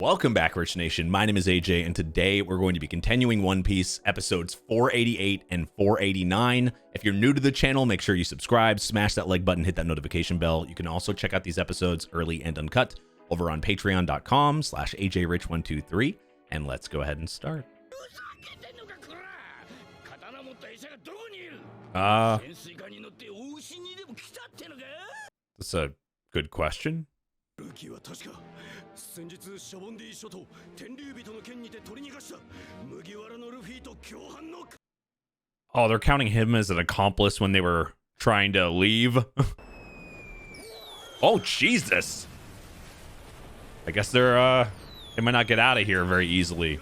Welcome back, Rich Nation. My name is AJ, and today we're going to be continuing One Piece episodes 488 and 489. If you're new to the channel, make sure you subscribe, smash that like button, hit that notification bell. You can also check out these episodes early and uncut over on patreon.com/ajrich123. And let's go ahead and start. That's a good question. Oh, they're counting him as an accomplice when they were trying to leave. Oh, Jesus. I guess they might not get out of here very easily.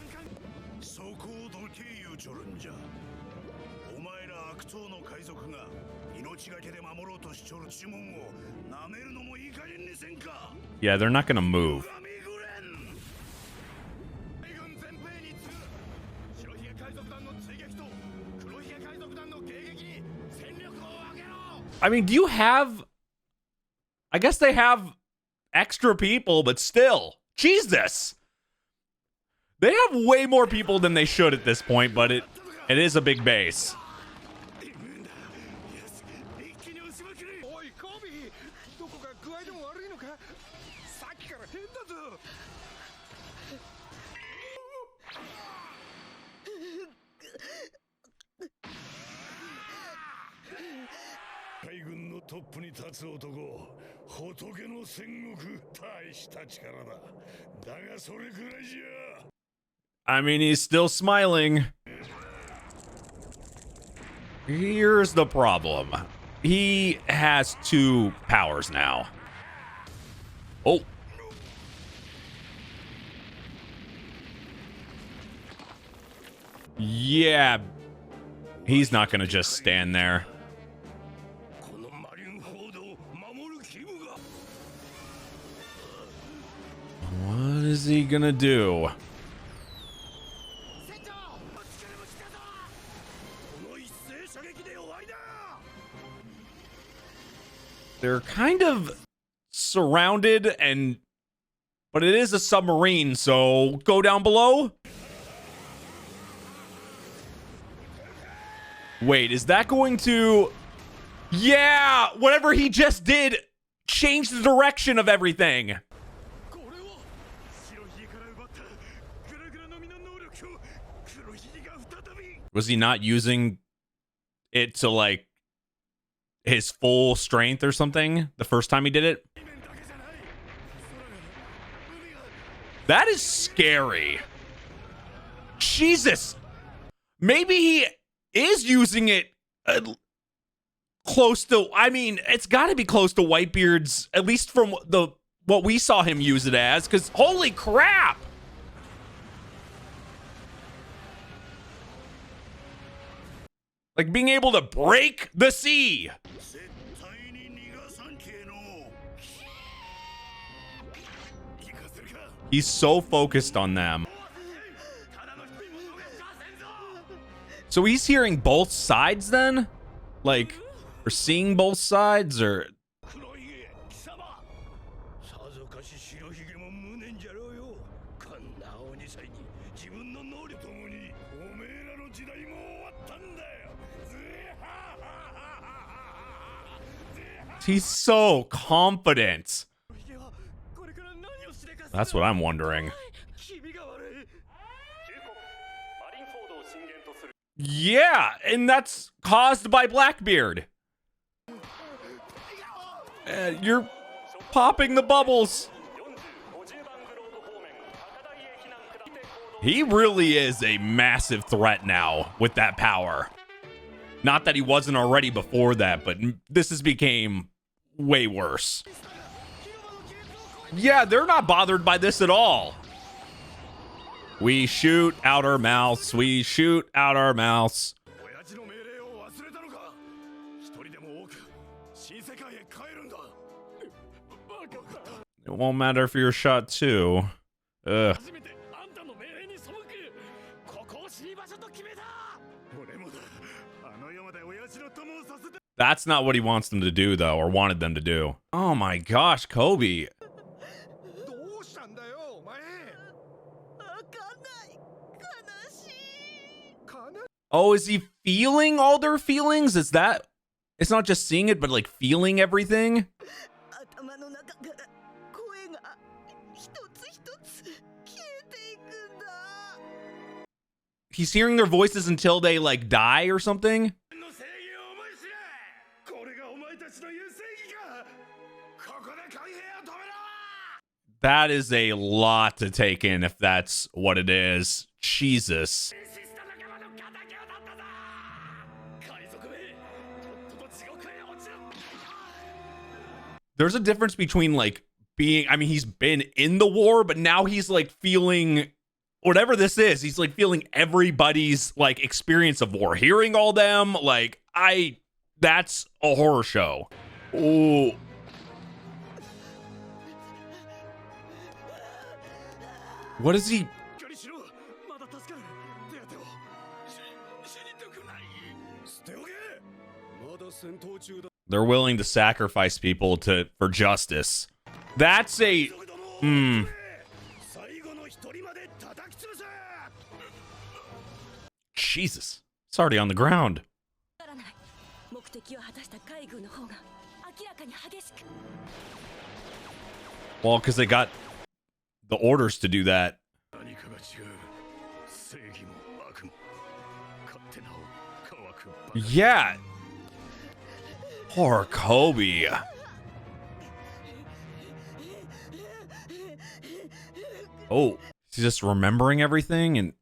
Yeah, they're not gonna move. I mean, do you have... I guess they have extra people, but still. Jesus! They have way more people than they should at this point, but it is a big base. I mean, he's still smiling. Here's the problem. He has two powers now. Oh. Yeah. He's not gonna just stand there. What is he gonna do? They're kind of surrounded, but it is a submarine, so go down below. Wait, is that going to... Yeah, whatever he just did changed the direction of everything. Was he not using it to, like, his full strength or something the first time he did it? That is scary. Jesus. Maybe he is using it close to... I mean, it's got to be close to Whitebeard's, at least from what we saw him use it as, because holy crap. Like being able to break the sea. He's so focused on them. So he's hearing both sides then? Like, or seeing both sides, or... He's so confident. That's what I'm wondering. Yeah, and that's caused by Blackbeard. You're popping the bubbles. He really is a massive threat now with that power. Not that he wasn't already before that, but this has became way worse. Yeah, they're not bothered by this at all. We shoot out our mouths. We shoot out our mouths. It won't matter if you're shot too. Ugh. That's not what he wants them to do, though, or wanted them to do. Oh my gosh, Kobe. Oh, is he feeling all their feelings? Is that... It's not just seeing it, but like feeling everything? He's hearing their voices until they like die or something? That is a lot to take in if that's what it is. Jesus. There's a difference between like being, I mean, he's been in the war, but now he's like feeling whatever this is. He's like feeling everybody's like experience of war, hearing all them. Like, that's a horror show. Oh. What is he? They're willing to sacrifice people for justice. That's a... Jesus. It's already on the ground. Well, because they got the orders to do that. Yeah. Poor Kobe. Oh, he's just remembering everything and...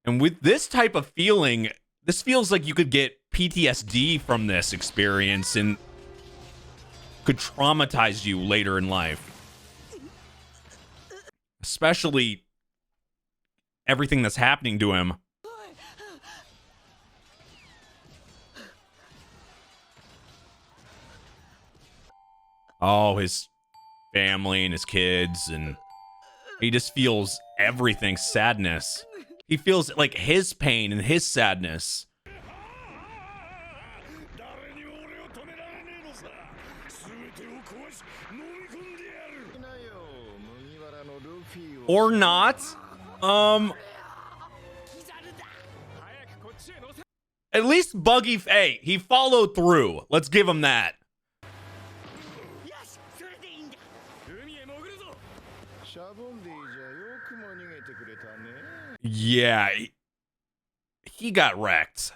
And with this type of feeling, this feels like you could get PTSD from this experience and could traumatize you later in life. Especially everything that's happening to him. Oh, his family and his kids, and he just feels everything, sadness. He feels like his pain and his sadness. Or not. At least Buggy, hey, he followed through. Let's give him that. Yeah, he got wrecked.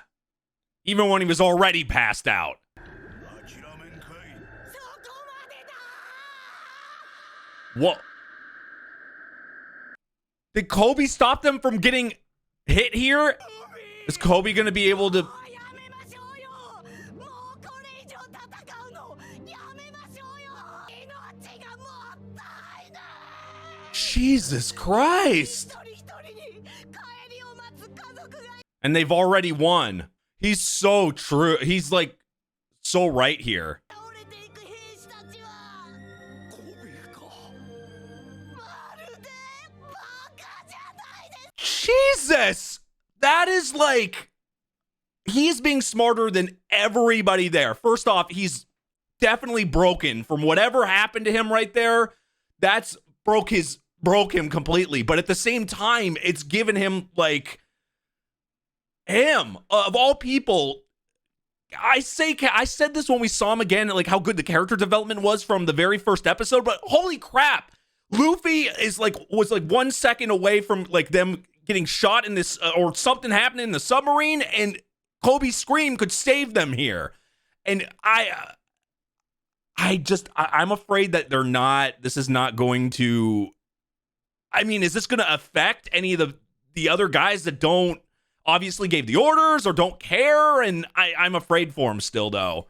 Even when he was already passed out. What? Did Kobe stop them from getting hit here? Is Kobe going to be able to... Jesus Christ. And they've already won. He's so true. He's like so right here. Jesus! That is like... He's being smarter than everybody there. First off, he's definitely broken from whatever happened to him right there. That's broke him completely. But at the same time, it's given him like... Him, of all people, I said this when we saw him again, like how good the character development was from the very first episode, but holy crap, Luffy is was 1 second away from like them getting shot in this or something happening in the submarine, and Kobe's scream could save them here. And I'm afraid that this is not going to, I mean, is this going to affect any of the other guys that don't obviously gave the orders or don't care? And I'm afraid for him still, though.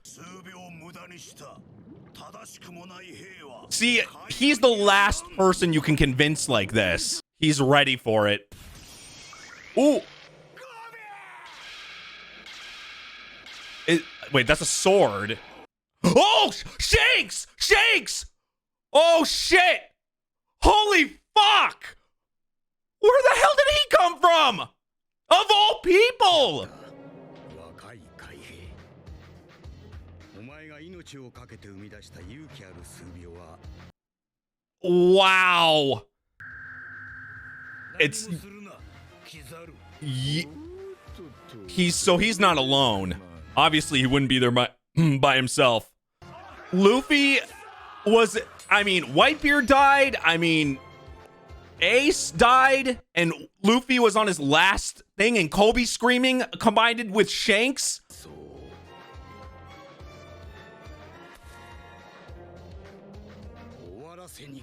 See, he's the last person you can convince like this. He's ready for it. Ooh. Wait, that's a sword. Oh, Shanks! Shanks! Oh, shit! Holy fuck! Where the hell did he come from? Of all people! Wow. It's he's not alone. Obviously, he wouldn't be there by himself. Luffy was, I mean, Whitebeard died. I mean, Ace died, and Luffy was on his last thing, and Kobe screaming combined with Shanks.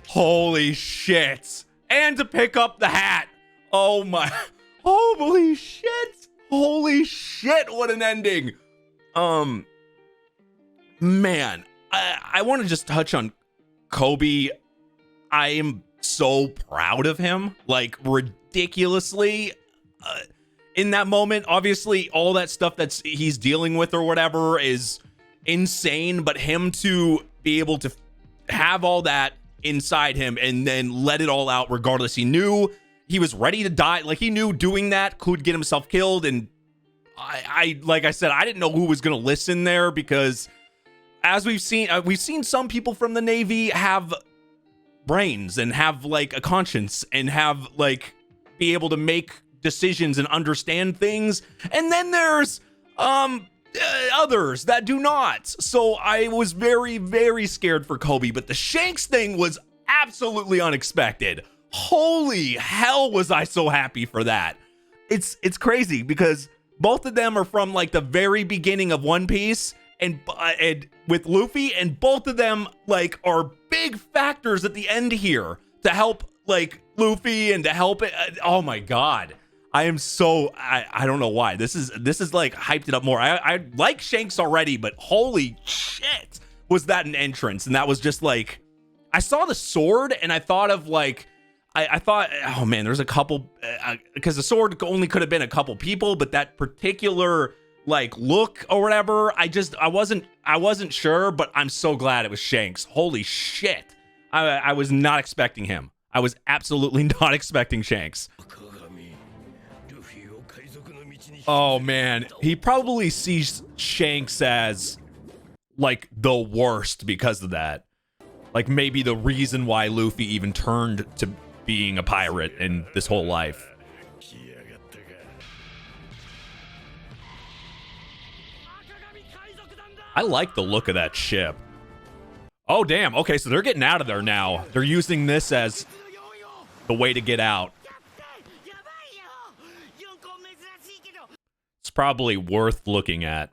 Holy shit. And to pick up the hat. Oh my. Holy shit. Holy shit. What an ending. Man, I want to just touch on Kobe. I am so proud of him, like ridiculously in that moment. Obviously, all that stuff that's he's dealing with or whatever is insane, but him to be able to have all that inside him and then let it all out regardless. He knew he was ready to die. Like, he knew doing that could get himself killed. And I like I said, I didn't know who was going to listen there, because as we've seen some people from the Navy have brains and have like a conscience and have like be able to make decisions and understand things. And then there's others that do not. So I was very, very scared for Kobe, but the Shanks thing was absolutely unexpected. Holy hell, was I so happy for that. It's crazy because both of them are from like the very beginning of One Piece and with Luffy, and both of them like are big factors at the end here to help like Luffy and to help it. Oh my God. I am so, I don't know why. This is like hyped it up more. I like Shanks already, but holy shit, was that an entrance. And that was just like, I saw the sword and I thought of like, I thought, oh man, there's a couple, because the sword only could have been a couple people, but that particular like look or whatever, I wasn't sure, but I'm so glad it was Shanks. Holy shit. I was not expecting him. I was absolutely not expecting Shanks. Oh man, he probably sees Shanks as like the worst because of that. Like maybe the reason why Luffy even turned to being a pirate in this whole life. I like the look of that ship. Oh damn, okay, so they're getting out of there now. They're using this as the way to get out. It's probably worth looking at.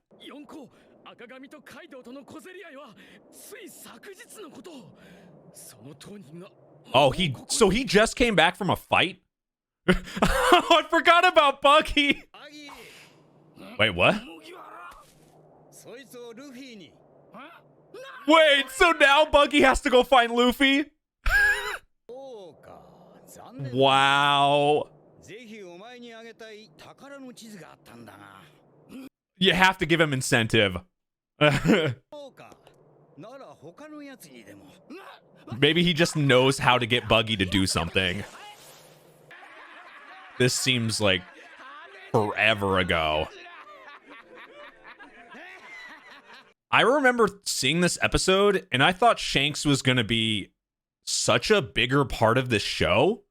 Oh, he just came back from a fight? I forgot about Buggy. Wait, what? Wait, so now Buggy has to go find Luffy? Wow. You have to give him incentive. Maybe he just knows how to get Buggy to do something. This seems like forever ago. I remember seeing this episode and I thought Shanks was going to be such a bigger part of this show.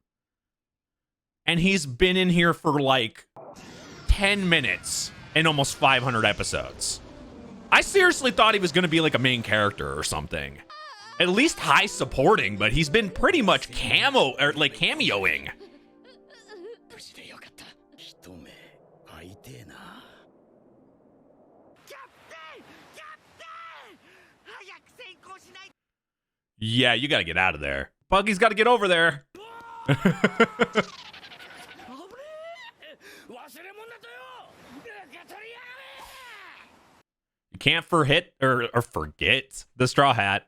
And he's been in here for like 10 minutes in almost 500 episodes. I seriously thought he was going to be like a main character or something. At least high supporting, but he's been pretty much cameoing. Yeah, you gotta get out of there. Buggy's gotta get over there. You can't forget the Straw Hat.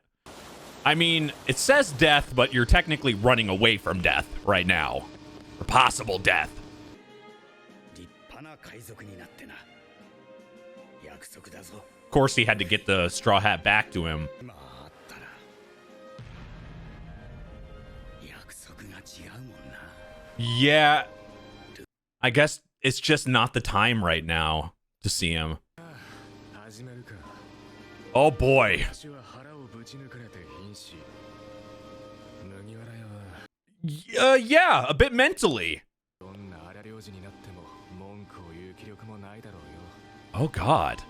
I mean, it says death, but you're technically running away from death right now. Or possible death. Of course, he had to get the Straw Hat back to him. Yeah, I guess it's just not the time right now to see him. Oh boy. Yeah, a bit mentally. Oh God.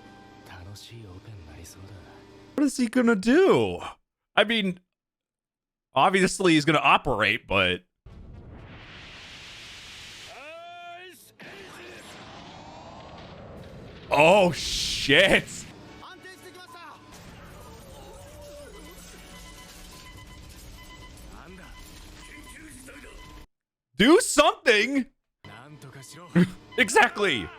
What is he gonna do? I mean, obviously he's gonna operate, but... Oh, shit. Do something. Exactly.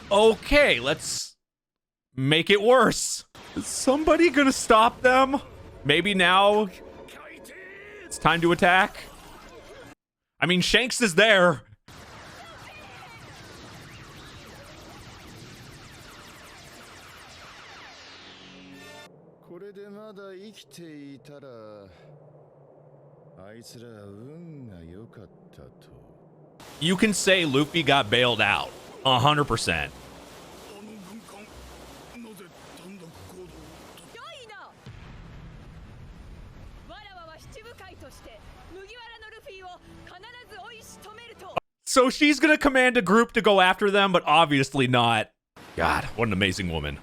Okay, let's make it worse. Is somebody gonna stop them? Maybe now it's time to attack. I mean, Shanks is there. You can say Luffy got bailed out. 100%. So she's gonna command a group to go after them, but obviously not. God, what an amazing woman.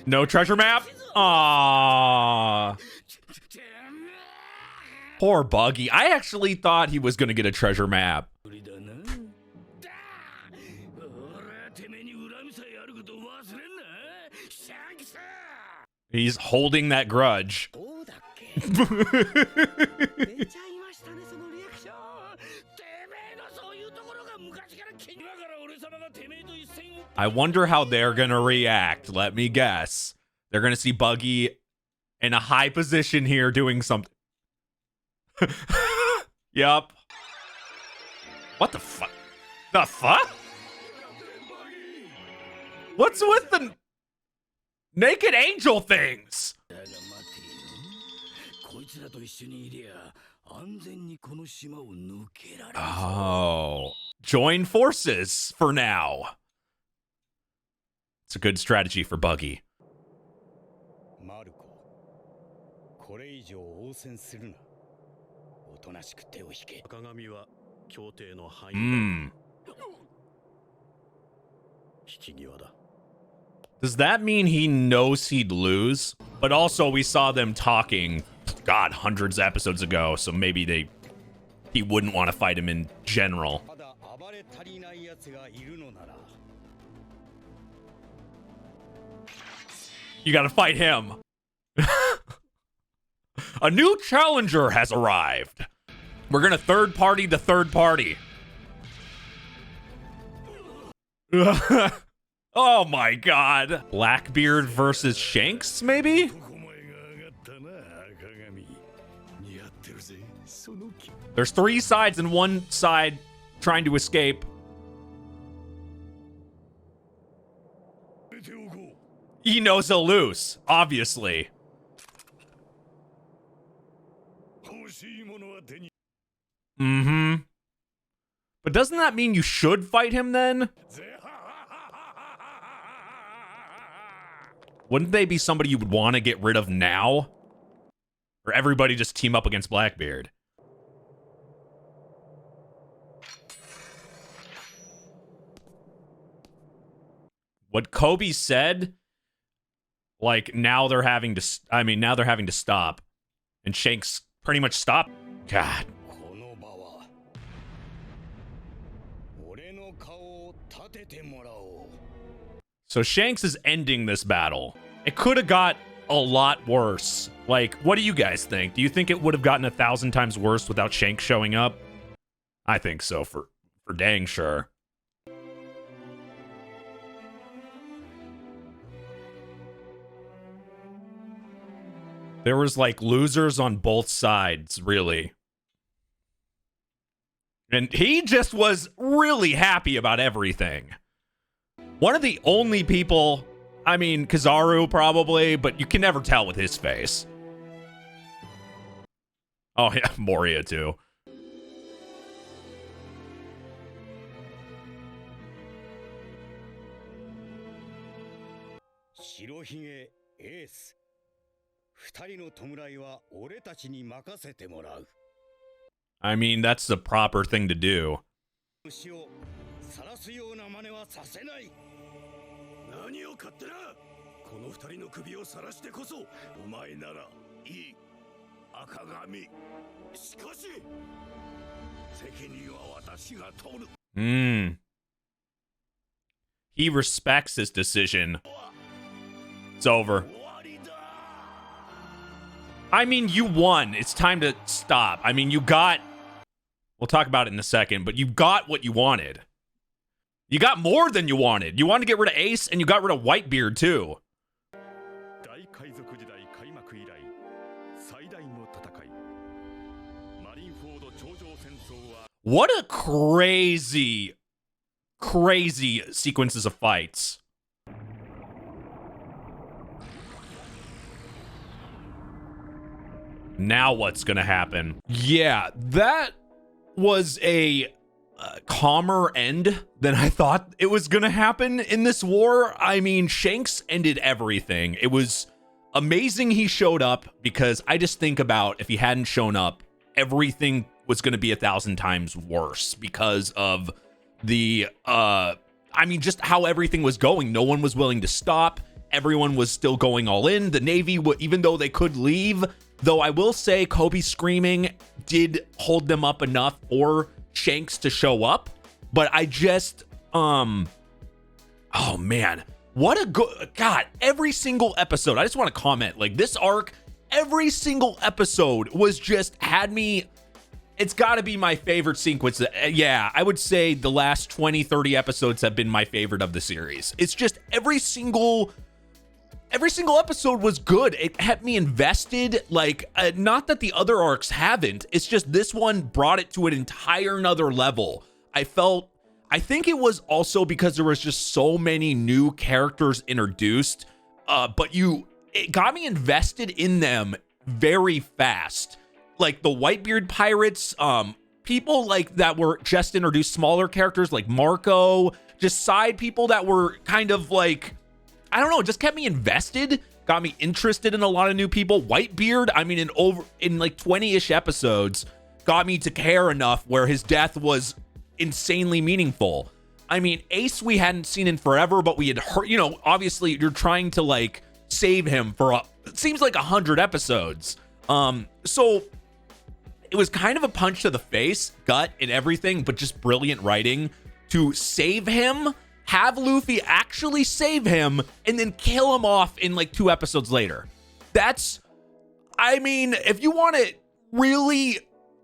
No treasure map? Aww. Poor Buggy. I actually thought he was gonna get a treasure map. He's holding that grudge. I wonder how they're gonna react. Let me guess. They're gonna see Buggy in a high position here doing something. Yup. What the fuck? The fuck? What's with the naked angel things? Oh. Join forces for now. It's a good strategy for Buggy. Does that mean he knows he'd lose? But also we saw them talking, God, hundreds of episodes ago, so maybe he wouldn't want to fight him in general. You gotta fight him. A new challenger has arrived. We're gonna third party the third party. Oh my God. Blackbeard versus Shanks, maybe? There's 3 sides and 1 side trying to escape. He knows he'll lose, obviously. Mm-hmm. But doesn't that mean you should fight him then? Wouldn't they be somebody you would want to get rid of now? Or everybody just team up against Blackbeard? What Kobe said, like, now they're having to stop. And Shanks pretty much stopped. God. So Shanks is ending this battle. It could have got a lot worse. Like, what do you guys think? Do you think it would have gotten 1,000 times worse without Shanks showing up? I think so, for dang sure. There was like losers on both sides, really. And he just was really happy about everything. One of the only people, I mean, Kizaru probably, but you can never tell with his face. Oh yeah, Moria too. I mean, that's the proper thing to do. He respects his decision. It's over. I mean, you won. It's time to stop. I mean, you got... We'll talk about it in a second, but you got what you wanted. You got more than you wanted. You wanted to get rid of Ace, and you got rid of Whitebeard, too. What a crazy, crazy sequences of fights. Now what's gonna happen? Yeah, that was a calmer end than I thought it was gonna happen in this war. I mean, Shanks ended everything. It was amazing he showed up, because I just think about if he hadn't shown up, everything was gonna be 1,000 times worse because of the I mean, just how everything was going. No one was willing to stop. Everyone was still going all in. The Navy, even though they could leave, though I will say Kobe screaming did hold them up enough for Shanks to show up. But I just, oh man, what a good, God, every single episode, I just want to comment, like this arc, every single episode was just, had me, it's got to be my favorite sequence. Yeah, I would say the last 20, 30 episodes have been my favorite of the series. It's just every single episode was good. It kept me invested. Like, not that the other arcs haven't. It's just this one brought it to an entire another level. I think it was also because there was just so many new characters introduced, but it got me invested in them very fast. Like the Whitebeard pirates, people like that were just introduced, smaller characters like Marco, just side people that were kind of like, I don't know, it just kept me invested, got me interested in a lot of new people. Whitebeard, I mean, in like 20-ish episodes, got me to care enough where his death was insanely meaningful. I mean, Ace we hadn't seen in forever, but we had heard, you know, obviously you're trying to like save him for it seems like 100 episodes. So it was kind of a punch to the face, gut and everything, but just brilliant writing to save him, have Luffy actually save him, and then kill him off in like 2 episodes later. That's, I mean, if you want to really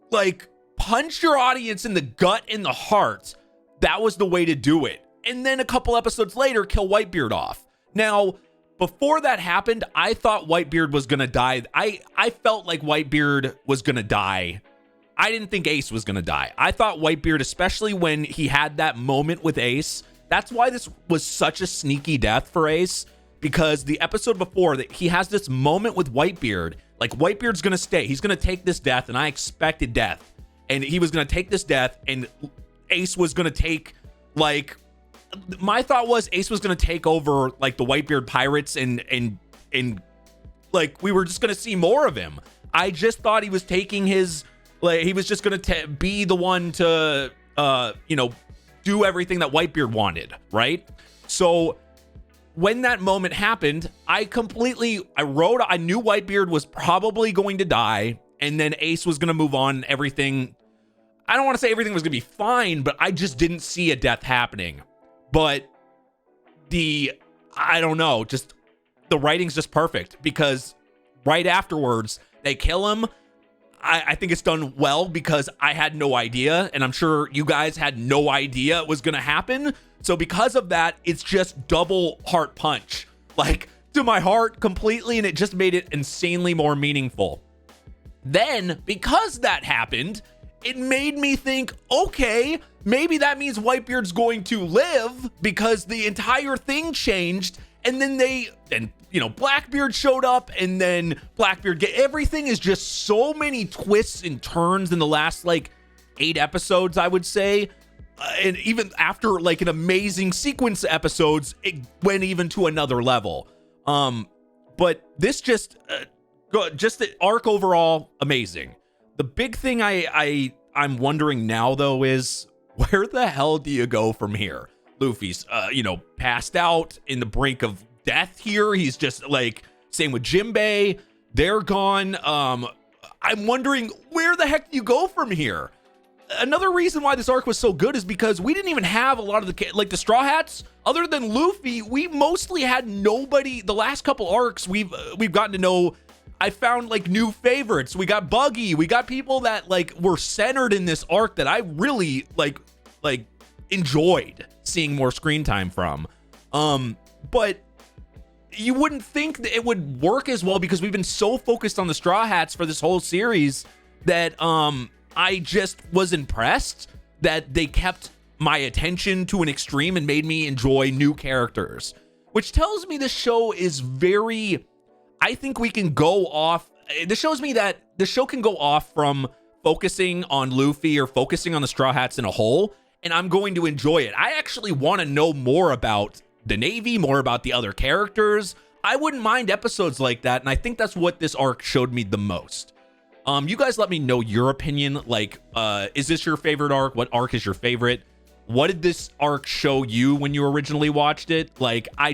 like punch your audience in the gut and the heart, that was the way to do it. And then a couple episodes later, kill Whitebeard off. Now, before that happened, I thought Whitebeard was going to die. I felt like Whitebeard was going to die. I didn't think Ace was going to die. I thought Whitebeard, especially when he had that moment with Ace, that's why this was such a sneaky death for Ace, because the episode before that he has this moment with Whitebeard, like Whitebeard's going to stay. He's going to take this death, and I expected death. And he was going to take this death, and Ace was going to take, like, my thought was Ace was going to take over like the Whitebeard pirates, and like we were just going to see more of him. I just thought he was taking his, like, he was just going to be the one to, you know, do everything that Whitebeard wanted, right? So when that moment happened, I knew Whitebeard was probably going to die, and then Ace was going to move on. Everything, I don't want to say everything was going to be fine, but I just didn't see a death happening. But I don't know, just the writing's just perfect, because right afterwards they kill him. I think it's done well, because I had no idea, and I'm sure you guys had no idea it was going to happen. So because of that, it's just double heart punch, like to my heart completely, and it just made it insanely more meaningful. Then, because that happened, it made me think, okay, maybe that means Whitebeard's going to live because the entire thing changed. And then Blackbeard showed up, and then Blackbeard everything is just so many twists and turns in the last like 8 episodes, I would say. And even after like an amazing sequence of episodes, it went even to another level. But this just the arc overall, amazing. The big thing I'm wondering now though is, where the hell do you go from here? Luffy's passed out in the brink of death here. He's just like, same with Jinbei, they're gone. I'm wondering, where the heck do you go from here? Another reason why this arc was so good is because we didn't even have a lot of the Straw Hats. Other than Luffy, we mostly had nobody. The last couple arcs we've gotten to know, I found like new favorites. We got Buggy, we got people that like were centered in this arc that I really like enjoyed seeing more screen time from. But you wouldn't think that it would work as well because we've been so focused on the Straw Hats for this whole series that I just was impressed that they kept my attention to an extreme and made me enjoy new characters, which tells me the show is very, I think we can go off. This shows me that the show can go off from focusing on Luffy or focusing on the Straw Hats in a whole, and I'm going to enjoy it. I actually want to know more about the Navy, more about the other characters. I wouldn't mind episodes like that, and I think that's what this arc showed me the most. You guys let me know your opinion. Like, is this your favorite arc? What arc is your favorite? What did this arc show you when you originally watched it? Like, I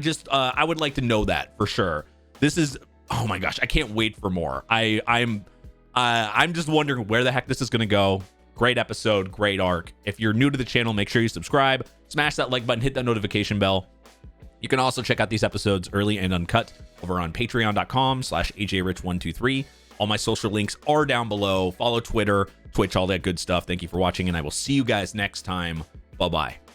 would like to know that for sure. This is, oh my gosh, I can't wait for more. I'm just wondering where the heck this is gonna go. Great episode, great arc. If you're new to the channel, make sure you subscribe, smash that like button, hit that notification bell. You can also check out these episodes early and uncut over on patreon.com/ajrich123. All my social links are down below. Follow Twitter, Twitch, all that good stuff. Thank you for watching, and I will see you guys next time. Bye-bye.